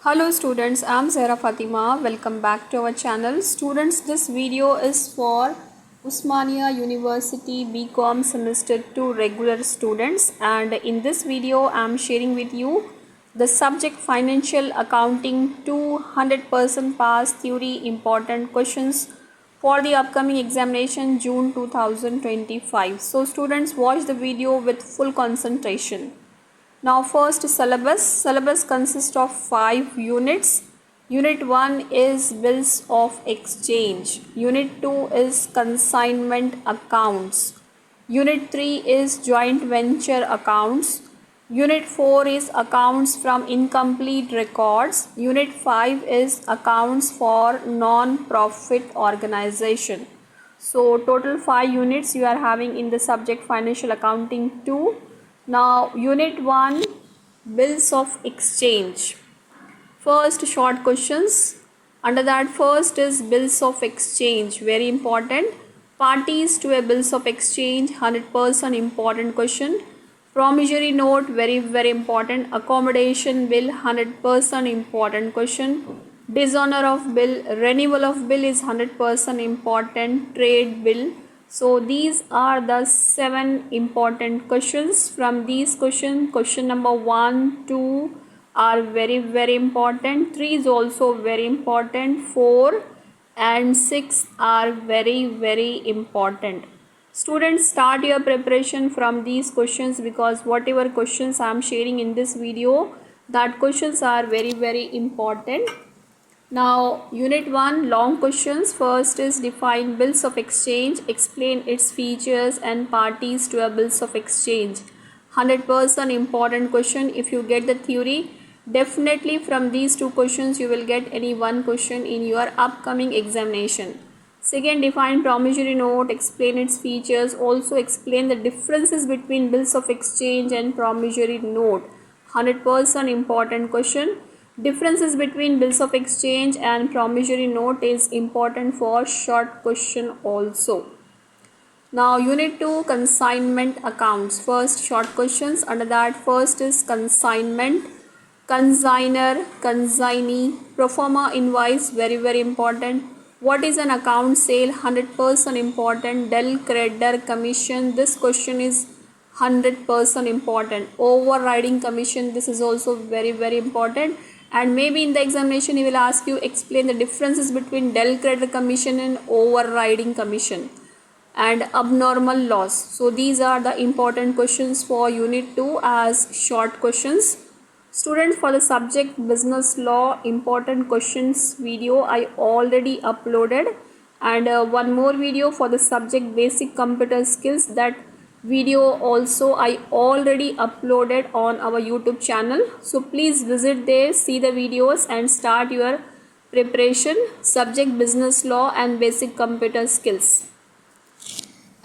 Hello students, I am Zahra Fatima. Welcome back to our channel. Students, this video is for Osmania University BCom Semester 2 regular students, and in this video I am sharing with you the subject Financial Accounting 200% pass theory important questions for the upcoming examination June 2025. So students, watch the video with full concentration. Now first syllabus consists of 5 units. Unit 1 is bills of exchange. Unit 2 is consignment accounts. Unit 3 is joint venture accounts. Unit 4 is accounts from incomplete records. Unit 5 is accounts for non-profit organization. So total 5 units you are having in the subject Financial Accounting 2. Now unit 1, bills of exchange. First short questions. Under that, first is bills of exchange, very important. Parties to a bills of exchange, 100% important question. Promissory note, very important. Accommodation bill, 100% important question. Dishonor of bill, renewal of bill is 100% important. Trade bill. So these are the 7 important questions. From these questions, question number 1, 2 are very important. 3 is also very important. 4 and 6 are very important. Students, start your preparation from these questions, because whatever questions I am sharing in this video, that questions are very important. Now unit 1, long questions. First is define bills of exchange, explain its features and parties to a bills of exchange. 100% important question. If you get the theory, definitely from these 2 questions you will get any one question in your upcoming examination. Second, define promissory note, explain its features, also explain the differences between bills of exchange and promissory note. 100% important question. Differences between bills of exchange and promissory note is important for short question also. Now unit 2, consignment accounts. First short questions. Under that, first is consignment, consignor, consignee, pro forma invoice, very important. What is an account sale? 100% important. Del creditor commission, this question is 100% important. Overriding commission, this is also very important. And maybe in the examination he will ask you explain the differences between del creditor commission and overriding commission and abnormal loss. So these are the important questions for unit 2 as short questions. Students, for the subject business law important questions video I already uploaded, and one more video for the subject basic computer skills. That video also I already uploaded on our YouTube channel. So please visit there, see the videos and start your preparation, subject business law and basic computer skills.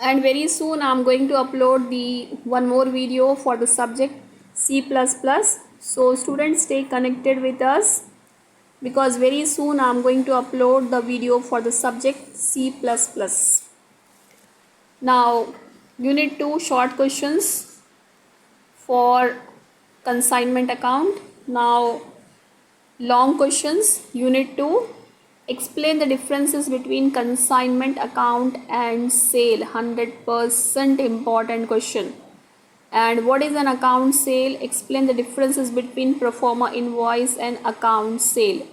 And very soon I am going to upload the one more video for the subject C++. So students, stay connected with us, because very soon I am going to upload the video for the subject C++. Now unit 2, short questions for consignment account. Now long questions. Unit 2, explain the differences between consignment account and sale. 100% important question. And what is an account sale? Explain the differences between pro forma invoice and account sale.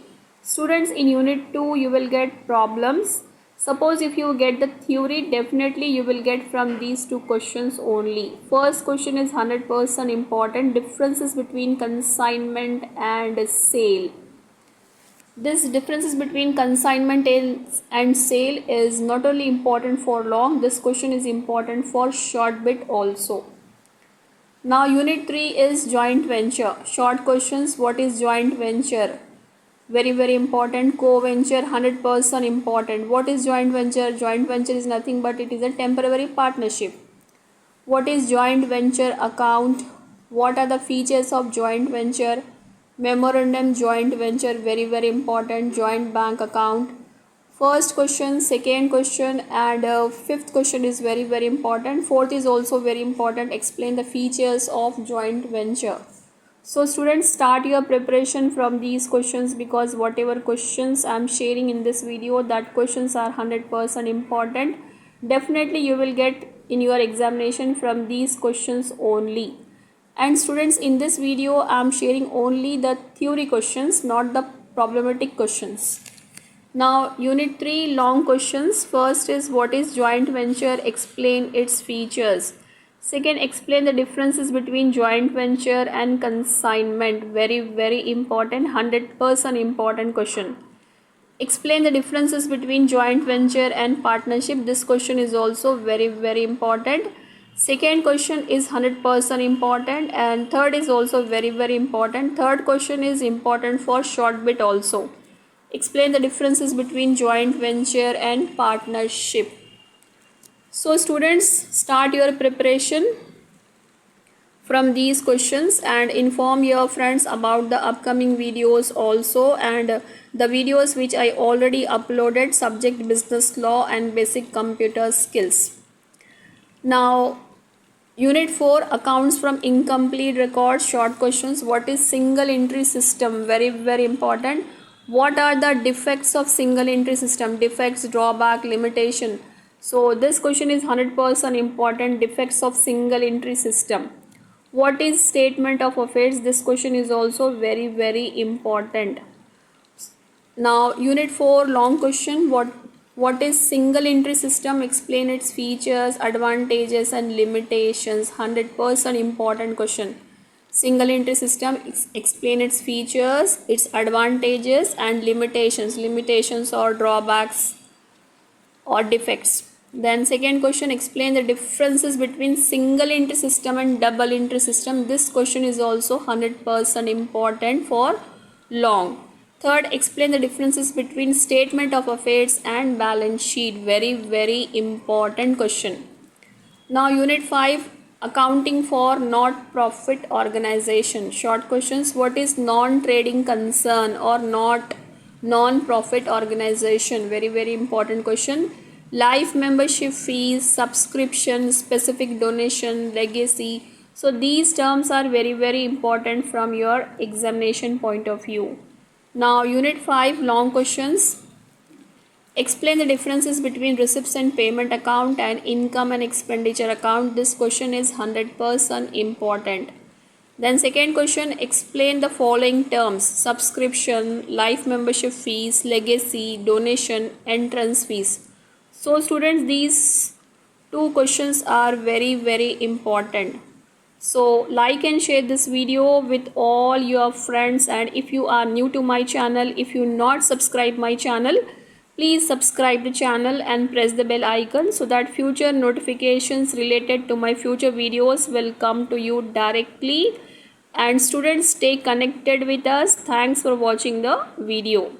Students, in unit 2 you will get problems. Suppose if you get the theory, definitely you will get from these 2 questions only. First question is 100% important, differences between consignment and sale. This differences between consignment and sale is not only important for long, this question is important for short bit also. Now unit 3 is joint venture. Short questions. What is joint venture? Very important. Co-venture, 100% important. What is joint venture? Joint venture is nothing but it is a temporary partnership. What is joint venture account? What are the features of joint venture? Memorandum joint venture, very important. Joint bank account. First question, second question, and fifth question is very important. Fourth is also very important. Explain the features of joint venture. So students, start your preparation from these questions, because whatever questions I am sharing in this video, that questions are 100% important. Definitely you will get in your examination from these questions only. And students, in this video I am sharing only the theory questions, not the problematic questions. Now unit 3, long questions. First is, what is joint venture? Explain its features. Second, explain the differences between joint venture and consignment. Very important, 100% important question. Explain the differences between joint venture and partnership. This question is also very important. Second question is 100% important, and third is also very important. Third question is important for short bit also. Explain the differences between joint venture and partnership. So students, start your preparation from these questions and inform your friends about the upcoming videos also, and the videos which I already uploaded, subject business law and basic computer skills. Now unit 4, accounts from incomplete records, short questions. What is single entry system? Very important. What are the defects of single entry system? Defects, drawback, limitation. So this question is 100% important. Defects of single entry system. What is statement of affairs? This question is also very important. Now unit 4, long question. What is single entry system? Explain its features, advantages and limitations. 100% important question. Single entry system, explain its features, its advantages and limitations or drawbacks or defects. Then second question, explain the differences between single entry system and double entry system. This question is also 100% important for long. Third, explain the differences between statement of affairs and balance sheet. Very important question. Now unit 5, accounting for not profit organization. Short questions. What is non-trading concern or not non-profit organization? Very important question. Life membership fees, subscription, specific donation, legacy. So these terms are very important from your examination point of view. Now unit 5, long questions. Explain the differences between receipts and payment account and income and expenditure account. This question is 100% important. Then second question, explain the following terms: subscription, life membership fees, legacy, donation, entrance fees. So students, these two questions are very important. So like and share this video with all your friends, and if you are new to my channel, if you not subscribe my channel, please subscribe the channel and press the bell icon so that future notifications related to my future videos will come to you directly. And students, stay connected with us. Thanks for watching the video.